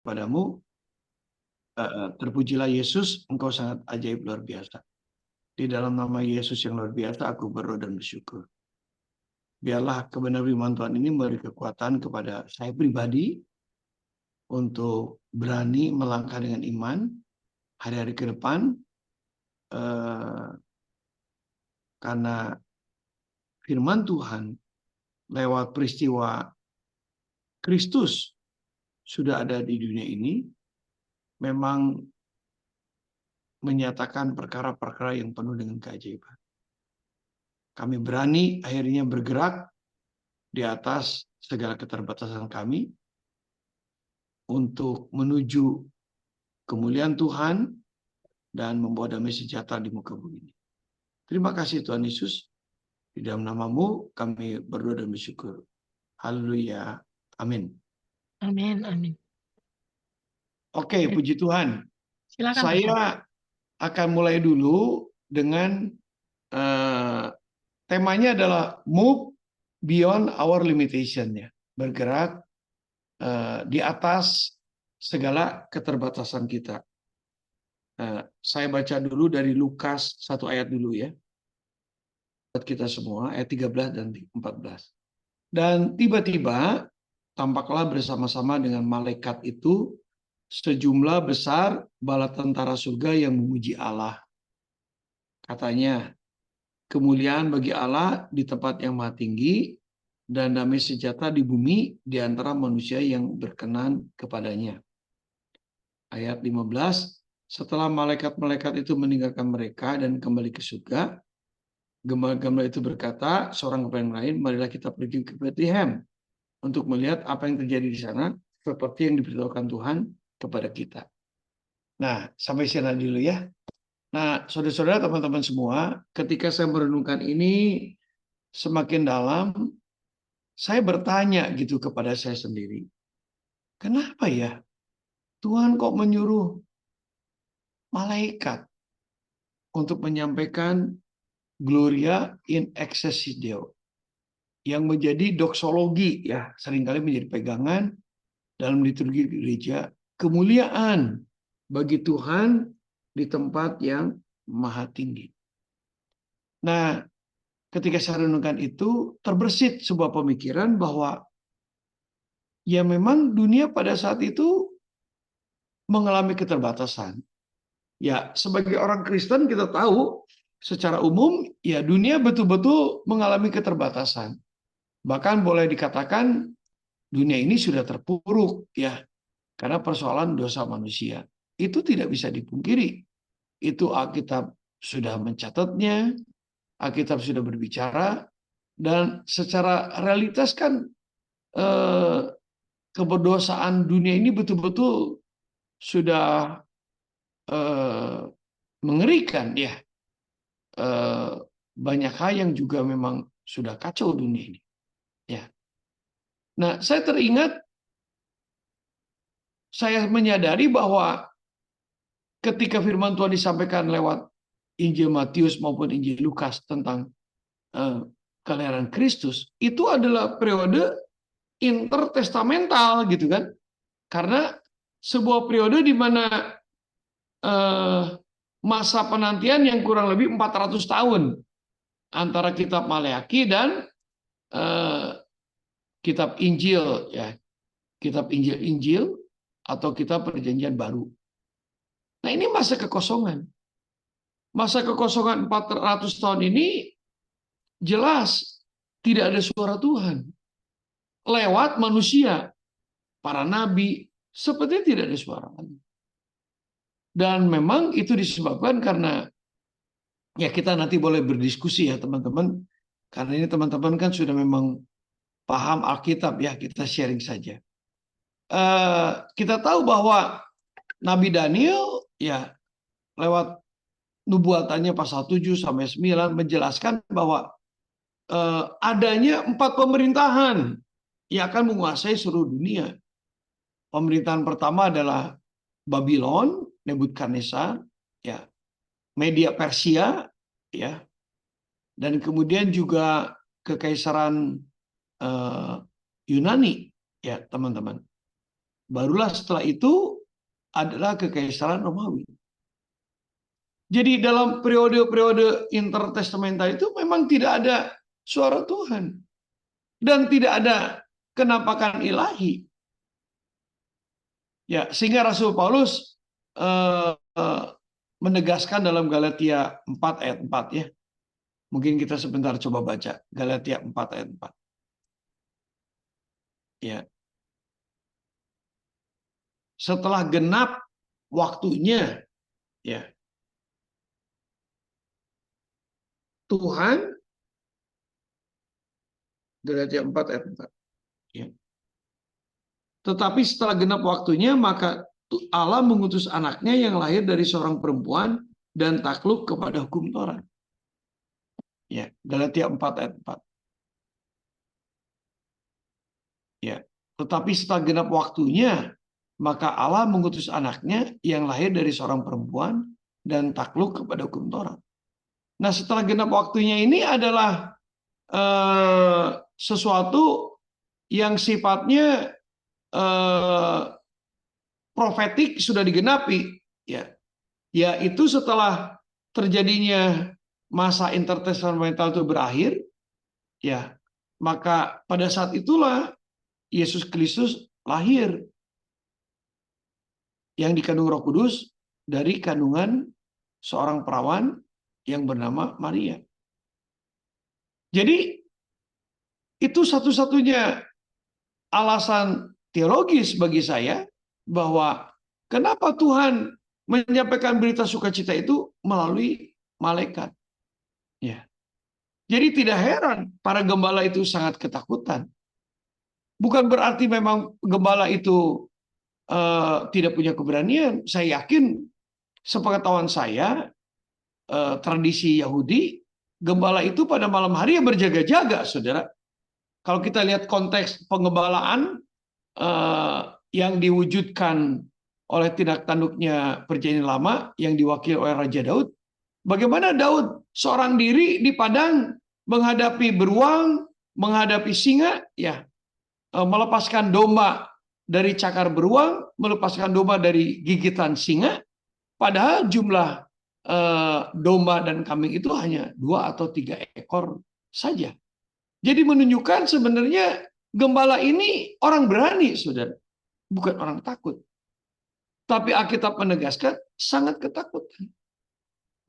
Padamu, terpujilah Yesus, Engkau sangat ajaib luar biasa. Di dalam nama Yesus yang luar biasa, aku berdoa dan bersyukur. Biarlah kebenaran firman Tuhan ini memberi kekuatan kepada saya pribadi untuk berani melangkah dengan iman hari-hari ke depan, karena firman Tuhan lewat peristiwa Kristus sudah ada di dunia ini, memang menyatakan perkara-perkara yang penuh dengan keajaiban. Kami berani akhirnya bergerak di atas segala keterbatasan kami untuk menuju kemuliaan Tuhan dan membawa damai sejahtera di muka bumi ini. Terima kasih Tuhan Yesus. Di dalam namamu kami berdoa dan bersyukur. Haleluya. Amin. Amin, amin. Oke, puji Tuhan. Silakan, Pastor. Saya akan mulai dulu dengan temanya adalah move beyond our limitation, ya. Bergerak di atas segala keterbatasan kita. Saya baca dulu dari Lukas 1 ayat dulu, ya. Buat kita semua, ayat 13 dan 14. Dan tiba-tiba tampaklah bersama-sama dengan malaikat itu sejumlah besar bala tentara surga yang memuji Allah. Katanya, kemuliaan bagi Allah di tempat yang maha tinggi dan damai sejahtera di bumi di antara manusia yang berkenan kepadanya. Ayat 15, setelah malaikat-malaikat itu meninggalkan mereka dan kembali ke surga, gembala-gembala itu berkata seorang kepada yang lain, marilah kita pergi ke Bethlehem untuk melihat apa yang terjadi di sana, seperti yang diberitahukan Tuhan kepada kita. Nah, sampai sana dulu, ya. Nah, saudara-saudara, teman-teman semua, ketika saya merenungkan ini semakin dalam, saya bertanya gitu kepada saya sendiri, kenapa ya Tuhan kok menyuruh malaikat untuk menyampaikan Gloria in excelsis Deo, yang menjadi doksologi, ya, seringkali menjadi pegangan dalam liturgi gereja, kemuliaan bagi Tuhan di tempat yang maha tinggi. Nah, ketika saya renungkan itu, terbersit sebuah pemikiran bahwa ya memang dunia pada saat itu mengalami keterbatasan. Ya, sebagai orang Kristen kita tahu secara umum ya dunia betul-betul mengalami keterbatasan. Bahkan boleh dikatakan dunia ini sudah terpuruk, ya, karena persoalan dosa manusia. Itu tidak bisa dipungkiri. Itu Alkitab sudah mencatatnya, Alkitab sudah berbicara, dan secara realitas kan keberdosaan dunia ini betul-betul sudah mengerikan, ya. Banyak hal yang juga memang sudah kacau dunia ini, ya. Nah, saya teringat, saya menyadari bahwa ketika firman Tuhan disampaikan lewat Injil Matius maupun Injil Lukas tentang kelahiran Kristus, itu adalah periode intertestamental, gitu kan. Karena sebuah periode di mana masa penantian yang kurang lebih 400 tahun antara kitab Maleakhi dan kitab Injil, ya, kitab Injil atau kitab Perjanjian Baru. Nah, ini masa kekosongan. Masa kekosongan 400 tahun ini jelas tidak ada suara Tuhan. Lewat manusia, para nabi, sepertinya tidak ada suara. Dan memang itu disebabkan karena, ya, kita nanti boleh berdiskusi, ya teman-teman, karena ini teman-teman kan sudah memang paham Alkitab, ya, kita sharing saja. Kita tahu bahwa Nabi Daniel, ya, lewat nubuatannya pasal 7 sampai 9 menjelaskan bahwa adanya 4 pemerintahan yang akan menguasai seluruh dunia. Pemerintahan pertama adalah Babylon, Nebukadnezar, ya, Media Persia, ya, dan kemudian juga kekaisaran Yunani, ya teman-teman. Barulah setelah itu adalah kekaisaran Romawi. Jadi dalam periode-periode intertestamental itu memang tidak ada suara Tuhan. Dan tidak ada kenampakan ilahi. Ya, sehingga Rasul Paulus menegaskan dalam Galatia 4 ayat 4 ya. Mungkin kita sebentar coba baca Galatia 4 ayat 4. Ya. Setelah genap waktunya ya. Tuhan Galatia 4 ayat 4. Ya. Tetapi setelah genap waktunya maka Allah mengutus anaknya yang lahir dari seorang perempuan dan takluk kepada hukum Taurat. Ya, Galatia 4 ayat 4. Ya, tetapi setelah genap waktunya maka Allah mengutus anaknya yang lahir dari seorang perempuan dan takluk kepada hukum Taurat. Nah, setelah genap waktunya ini adalah sesuatu yang sifatnya profetik sudah digenapi, ya, yaitu setelah terjadinya masa intertestamental itu berakhir, ya, maka pada saat itulah Yesus Kristus lahir yang dikandung Roh Kudus dari kandungan seorang perawan yang bernama Maria. Jadi itu satu-satunya alasan teologis bagi saya bahwa kenapa Tuhan menyampaikan berita sukacita itu melalui malaikat. Ya. Jadi tidak heran para gembala itu sangat ketakutan. Bukan berarti memang gembala itu tidak punya keberanian. Saya yakin, sepengetahuan saya, tradisi Yahudi, gembala itu pada malam hari ya berjaga-jaga, saudara. Kalau kita lihat konteks penggembalaan yang diwujudkan oleh tindak tanduknya Perjanjian Lama yang diwakili oleh Raja Daud, bagaimana Daud seorang diri di padang menghadapi beruang, menghadapi singa, ya, melepaskan domba dari cakar beruang, melepaskan domba dari gigitan singa, padahal jumlah domba dan kambing itu hanya 2 atau 3 ekor saja. Jadi menunjukkan sebenarnya gembala ini orang berani, saudara, bukan orang takut. Tapi Alkitab menegaskan sangat ketakutan.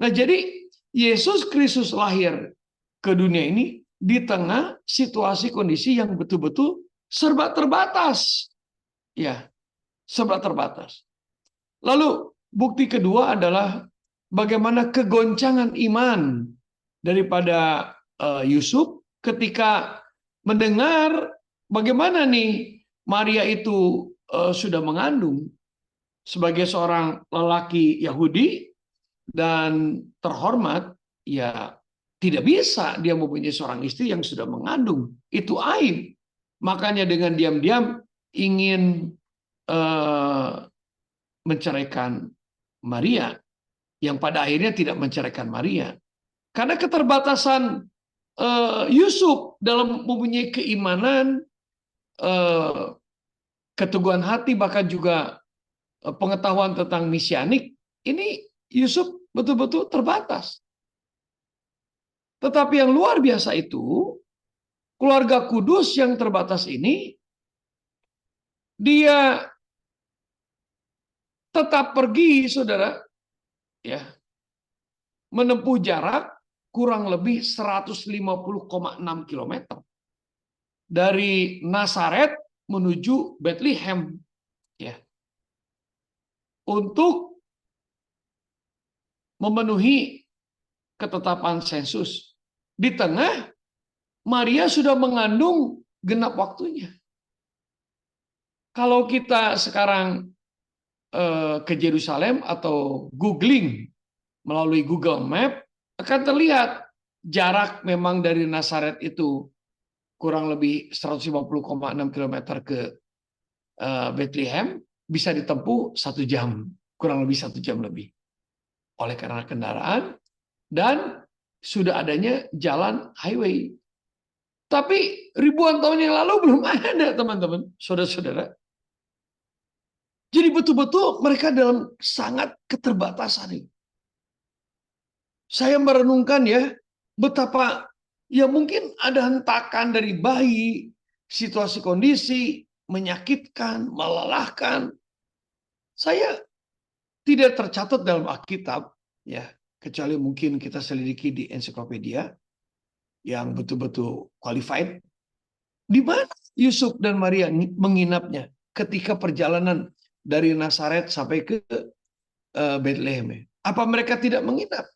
Nah, jadi Yesus Kristus lahir ke dunia ini di tengah situasi kondisi yang betul-betul serba terbatas. Ya, serba terbatas. Lalu bukti kedua adalah bagaimana kegoncangan iman daripada Yusuf ketika mendengar bagaimana nih Maria itu sudah mengandung sebagai seorang lelaki Yahudi dan terhormat, ya tidak bisa dia mempunyai seorang istri yang sudah mengandung. Itu aib. Makanya dengan diam-diam ingin menceraikan Maria, yang pada akhirnya tidak menceraikan Maria. Karena keterbatasan Yusuf dalam mempunyai keimanan, keteguhan hati, bahkan juga pengetahuan tentang mesianik, ini Yusuf betul-betul terbatas. Tetapi yang luar biasa itu, keluarga kudus yang terbatas ini, dia tetap pergi, saudara, ya, menempuh jarak kurang lebih 150,6 km dari Nazaret menuju Bethlehem, ya, untuk memenuhi ketetapan sensus. Di tengah Maria sudah mengandung genap waktunya. Kalau kita sekarang ke Yerusalem atau googling melalui Google Map, akan terlihat jarak memang dari Nazaret itu kurang lebih 150,6 km ke Bethlehem bisa ditempuh 1 jam, kurang lebih 1 jam lebih. Oleh karena kendaraan dan sudah adanya jalan highway. Tapi ribuan tahun yang lalu belum ada, teman-teman, saudara-saudara. Jadi betul-betul mereka dalam sangat keterbatasan itu. Saya merenungkan ya, betapa ya mungkin ada hentakan dari bayi, situasi kondisi, menyakitkan, melelahkan. Saya tidak tercatat dalam Alkitab, ya, kecuali mungkin kita selidiki di ensiklopedia yang betul-betul qualified. Di mana Yusuf dan Maria menginapnya ketika perjalanan dari Nazaret sampai ke Bethlehem? Apa mereka tidak menginap?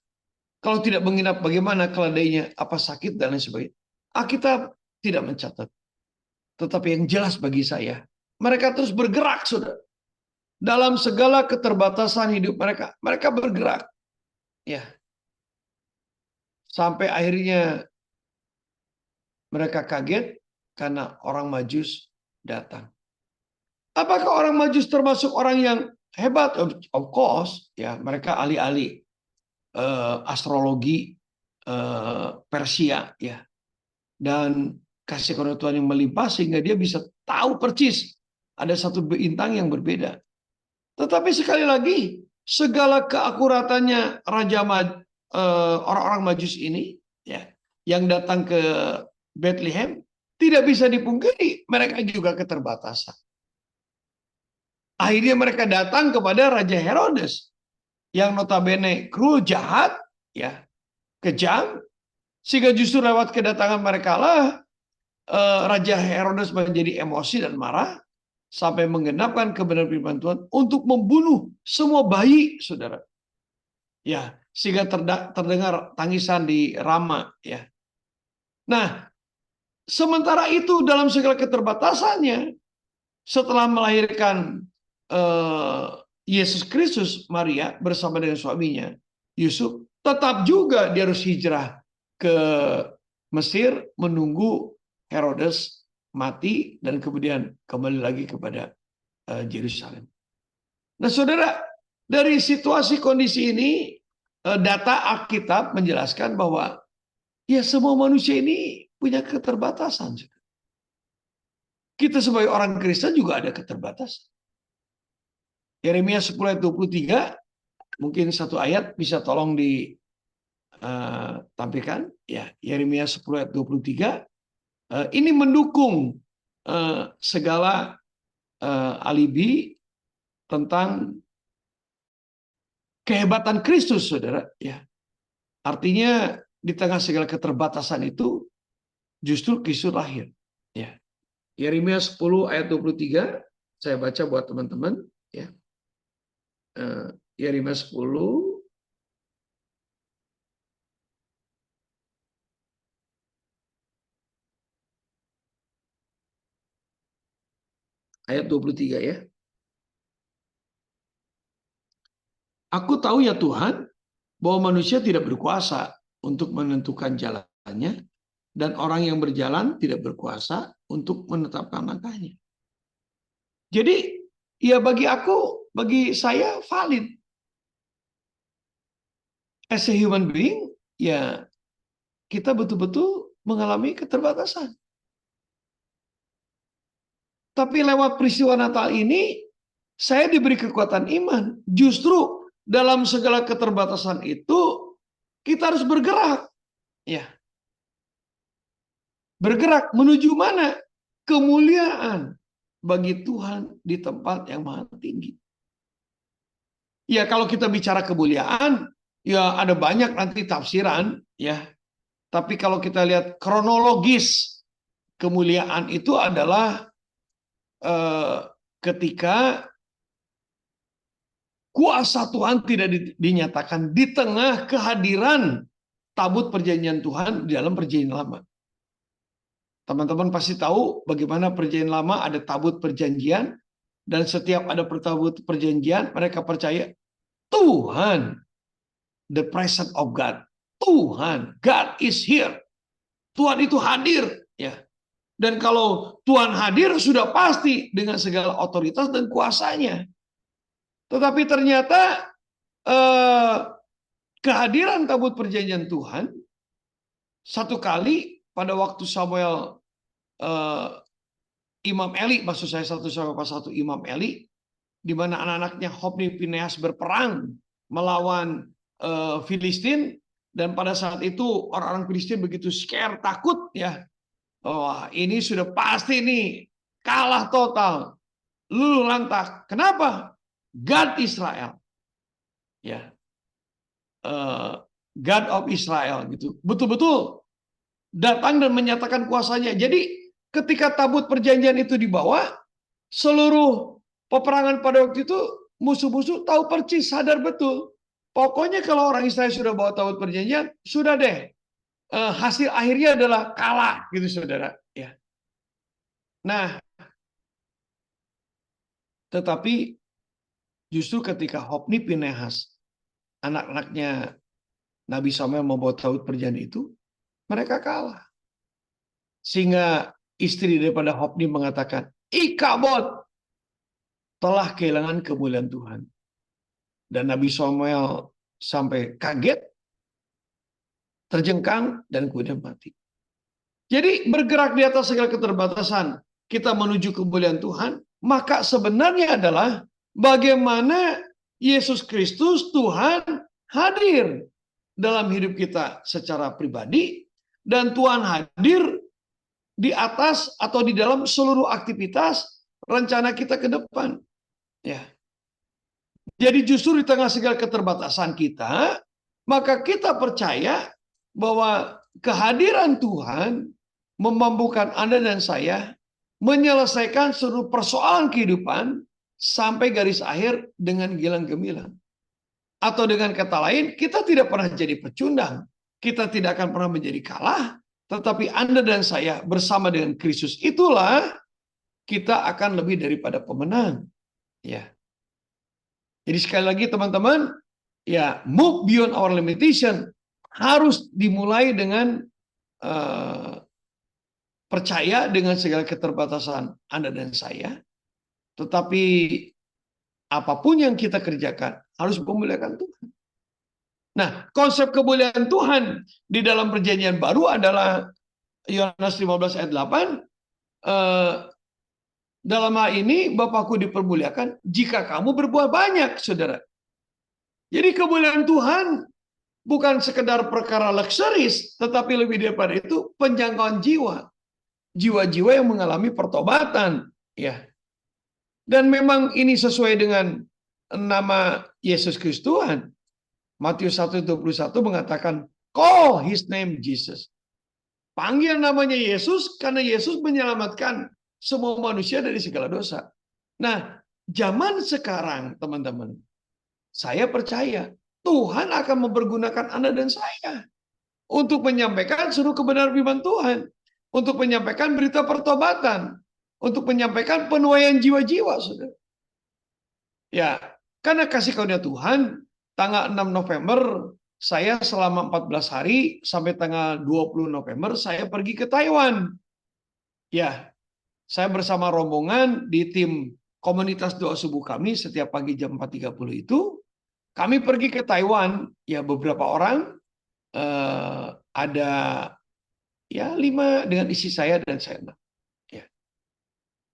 Kalau tidak menginap, bagaimana keledainya? Apa sakit dan lain sebagainya? Alkitab tidak mencatat. Tetapi yang jelas bagi saya, mereka terus bergerak, saudara. Dalam segala keterbatasan hidup mereka, mereka bergerak. Ya, sampai akhirnya mereka kaget karena orang Majus datang. Apakah orang Majus termasuk orang yang hebat? Of course, ya mereka ahli-ahli astrologi Persia, ya, dan kasih karunia Tuhan yang melimpah sehingga dia bisa tahu persis ada satu bintang yang berbeda. Tetapi sekali lagi segala keakuratannya orang-orang Majus ini, ya, yang datang ke Bethlehem, tidak bisa dipungkiri mereka juga keterbatasan. Akhirnya mereka datang kepada Raja Herodes yang notabene cruel, jahat, ya, kejam, sehingga justru lewat kedatangan mereka lah Raja Herodes menjadi emosi dan marah sampai menggenapkan kebenaran firman Tuhan untuk membunuh semua bayi, saudara. Ya, sehingga terdengar tangisan di Rama, ya. Nah, sementara itu dalam segala keterbatasannya, setelah melahirkan Yesus Kristus, Maria bersama dengan suaminya Yusuf tetap juga dia harus hijrah ke Mesir menunggu Herodes mati dan kemudian kembali lagi kepada Yerusalem. Nah, saudara, dari situasi kondisi ini data Alkitab menjelaskan bahwa ya semua manusia ini punya keterbatasan. Kita sebagai orang Kristen juga ada keterbatasan. Yeremia 10 ayat 23, mungkin satu ayat bisa tolong ditampilkan. Ya, Yeremia 10 ayat 23. Ini mendukung segala alibi tentang kehebatan Kristus, saudara. Ya, artinya di tengah segala keterbatasan itu justru Kristus lahir. Ya, Yeremia 10 ayat 23, saya baca buat teman-teman. Ya, Yeremia 10 ayat 23 ya. Aku tahu ya Tuhan bahwa manusia tidak berkuasa untuk menentukan jalannya dan orang yang berjalan tidak berkuasa untuk menetapkan langkahnya. Jadi ya bagi saya valid. As a human being, ya kita betul-betul mengalami keterbatasan. Tapi lewat peristiwa Natal ini, saya diberi kekuatan iman. Justru dalam segala keterbatasan itu, kita harus bergerak. Ya. Bergerak menuju mana? Kemuliaan bagi Tuhan di tempat yang maha tinggi. Ya, kalau kita bicara kemuliaan, ya ada banyak nanti tafsiran, ya. Tapi kalau kita lihat kronologis, kemuliaan itu adalah ketika kuasa Tuhan tidak dinyatakan di tengah kehadiran tabut perjanjian Tuhan di dalam perjanjian lama. Teman-teman pasti tahu bagaimana perjanjian lama ada tabut perjanjian, dan setiap ada tabut perjanjian mereka percaya Tuhan, the presence of God, Tuhan, God is here, Tuhan itu hadir, ya. Dan kalau Tuhan hadir sudah pasti dengan segala otoritas dan kuasanya. Tetapi ternyata kehadiran tabut perjanjian Tuhan satu kali pada waktu Samuel Imam Eli, maksud saya 1 Samuel 1 Imam Eli di mana anak-anaknya Hofni Pinehas berperang melawan Filistin, dan pada saat itu orang-orang Filistin begitu scare, takut ya. Wah, ini sudah pasti nih kalah total, luluh lantak. Kenapa? God Israel, ya, God of Israel gitu, betul-betul datang dan menyatakan kuasanya. Jadi ketika tabut perjanjian itu dibawa, seluruh peperangan pada waktu itu musuh-musuh tahu persis, sadar betul. Pokoknya kalau orang Israel sudah bawa tabut perjanjian, sudah deh, hasil akhirnya adalah kalah gitu saudara. Ya. Nah, tetapi justru ketika Hofni Pinehas, anak-anaknya Nabi Samuel membawa tabut perjanjian itu, mereka kalah. Sehingga istri daripada Hofni mengatakan, Ikabod telah kehilangan kemuliaan Tuhan. Dan Nabi Samuel sampai kaget, terjengkang, dan kemudian mati. Jadi bergerak di atas segala keterbatasan, kita menuju kemuliaan Tuhan, maka sebenarnya adalah bagaimana Yesus Kristus Tuhan hadir dalam hidup kita secara pribadi, dan Tuhan hadir di atas atau di dalam seluruh aktivitas rencana kita ke depan. Ya. Jadi justru di tengah segala keterbatasan kita, maka kita percaya bahwa kehadiran Tuhan memampukan Anda dan saya menyelesaikan seluruh persoalan kehidupan sampai garis akhir dengan gilang gemilang. Atau dengan kata lain, kita tidak pernah jadi pecundang, kita tidak akan pernah menjadi kalah, tetapi Anda dan saya bersama dengan Kristus itulah kita akan lebih daripada pemenang. Ya. Jadi sekali lagi teman-teman, ya, move beyond our limitation harus dimulai dengan percaya dengan segala keterbatasan Anda dan saya. Tetapi apapun yang kita kerjakan harus memuliakan Tuhan. Nah, konsep kemuliaan Tuhan di dalam perjanjian baru adalah Yohanes 15 ayat 8. Dalam hal ini Bapakku dipermuliakan jika kamu berbuat banyak, saudara. Jadi kemuliaan Tuhan bukan sekedar perkara lekseris, tetapi lebih daripada itu penjangkauan jiwa. Jiwa-jiwa yang mengalami pertobatan. Ya. Dan memang ini sesuai dengan nama Yesus Kristus Tuhan. Matius 1:21 mengatakan, call his name Jesus. Panggil namanya Yesus karena Yesus menyelamatkan semua manusia dari segala dosa. Nah, zaman sekarang teman-teman, saya percaya Tuhan akan mempergunakan Anda dan saya untuk menyampaikan seluruh kebenaran firman Tuhan, untuk menyampaikan berita pertobatan, untuk menyampaikan penuaian jiwa-jiwa, saudara. Ya, karena kasih karunia Tuhan, tanggal 6 November, saya selama 14 hari sampai tanggal 20 November, saya pergi ke Taiwan. Ya, saya bersama rombongan di tim komunitas doa subuh kami setiap pagi jam 4.30 itu. Kami pergi ke Taiwan, ya beberapa orang, ada ya 5 dengan istri saya dan saya 6. Ya.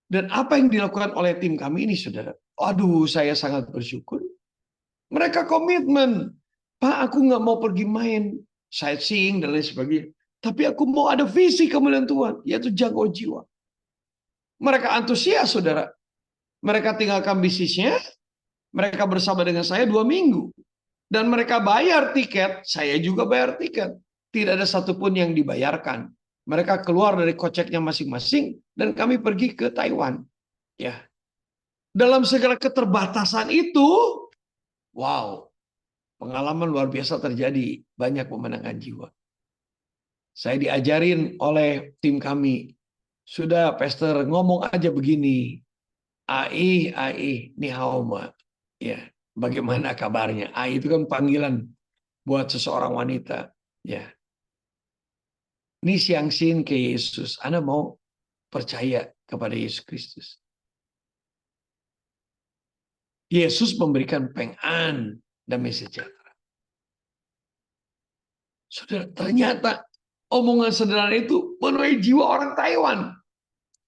Dan apa yang dilakukan oleh tim kami ini, saudara? Aduh, saya sangat bersyukur. Mereka komitmen. Pak, aku nggak mau pergi main sightseeing dan lain sebagainya. Tapi aku mau ada visi kemuliaan Tuhan, yaitu jangkau jiwa. Mereka antusias, saudara. Mereka tinggalkan bisnisnya, mereka bersama dengan saya 2 minggu. Dan mereka bayar tiket, saya juga bayar tiket. Tidak ada satupun yang dibayarkan. Mereka keluar dari koceknya masing-masing, dan kami pergi ke Taiwan. Ya. Dalam segala keterbatasan itu, wow, pengalaman luar biasa terjadi, banyak pemenangan jiwa. Saya diajarin oleh tim kami, sudah pastor ngomong aja begini, ai, ni hao ma. Ya, bagaimana kabarnya? Ai itu kan panggilan buat seseorang wanita. Ya, ini siangsin ke Yesus. Anda mau percaya kepada Yesus Kristus. Yesus memberikan pengan damai sejahtera. Saudara, ternyata omongan sederhana itu menuai jiwa orang Taiwan.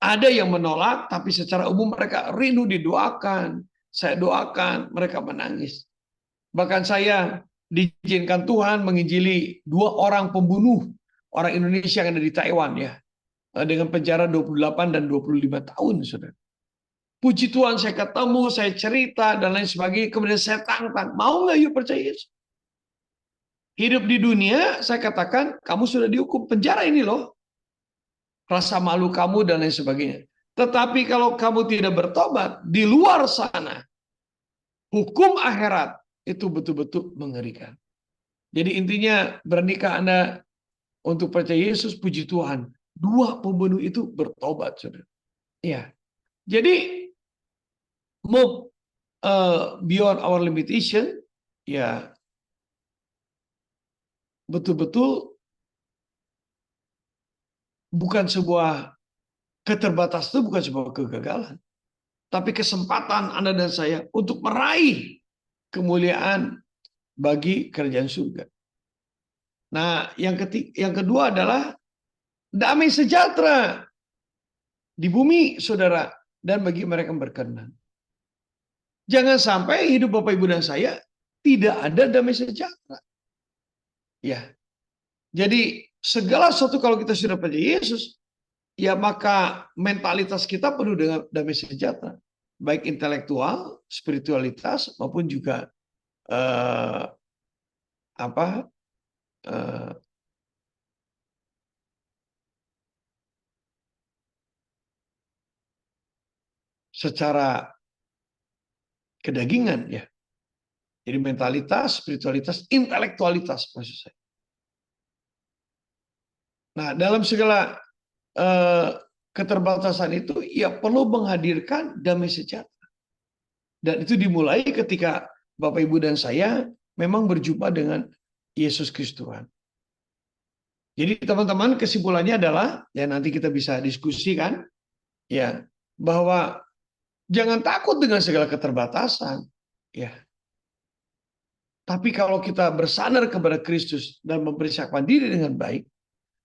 Ada yang menolak, tapi secara umum mereka rindu didoakan. saya doakan, mereka menangis. Bahkan saya diizinkan Tuhan menginjili 2 orang pembunuh orang Indonesia yang ada di Taiwan ya, dengan penjara 28 dan 25 tahun, saudara. Puji Tuhan, saya ketemu, saya cerita dan lain sebagainya, kemudian saya tantang, mau nggak yuk percaya Yesus? Hidup di dunia, saya katakan, kamu sudah dihukum penjara ini loh, rasa malu kamu dan lain sebagainya. Tetapi kalau kamu tidak bertobat, di luar sana, hukum akhirat itu betul-betul mengerikan. Jadi intinya, bernikah Anda untuk percaya Yesus, puji Tuhan. 2 pembunuh itu bertobat, saudara. Ya, jadi move beyond our limitation, ya betul-betul bukan sebuah keterbatasan, itu bukan sebuah kegagalan, tapi kesempatan Anda dan saya untuk meraih kemuliaan bagi kerajaan surga. Nah, yang kedua adalah damai sejahtera di bumi, saudara, dan bagi mereka yang berkenan. Jangan sampai hidup Bapak Ibu dan saya tidak ada damai sejahtera. Ya. Jadi segala sesuatu kalau kita sudah percaya Yesus, ya maka mentalitas kita penuh dengan damai sejahtera, baik intelektual, spiritualitas maupun juga eh, apa eh, secara kedagingan ya. Jadi mentalitas, spiritualitas, intelektualitas maksud saya. Nah, dalam segala keterbatasan itu, ya perlu menghadirkan damai sejahtera. Dan itu dimulai ketika Bapak Ibu dan saya memang berjumpa dengan Yesus Kristus Tuhan. Jadi teman-teman, kesimpulannya adalah, ya nanti kita bisa diskusikan, ya, bahwa jangan takut dengan segala keterbatasan, ya. Tapi kalau kita bersandar kepada Kristus dan mempersiapkan diri dengan baik,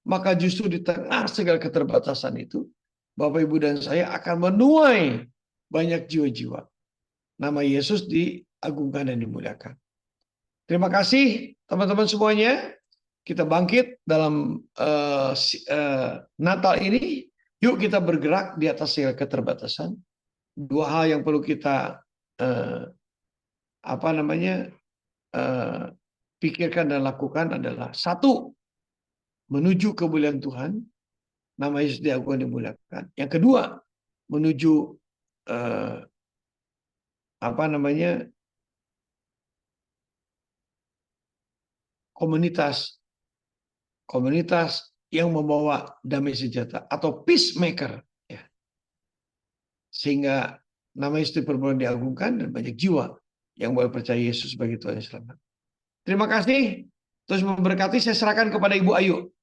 maka justru di tengah segala keterbatasan itu, Bapak Ibu dan saya akan menuai banyak jiwa-jiwa. Nama Yesus diagungkan dan dimuliakan. Terima kasih teman-teman semuanya. Kita bangkit dalam Natal ini. Yuk kita bergerak di atas segala keterbatasan. 2 hal yang perlu kita pikirkan dan lakukan adalah: 1, menuju kemuliaan Tuhan, nama Yesus diagungkan dan dimuliakan. Yang kedua, menuju komunitas yang membawa damai sejahtera atau peacemaker, ya. Sehingga nama Yesus dipermuliakan, diagungkan, dan banyak jiwa yang boleh percaya Yesus sebagai Tuhan dan Selamat. Terima kasih. Terus memberkati. Saya serahkan kepada Ibu Ayu.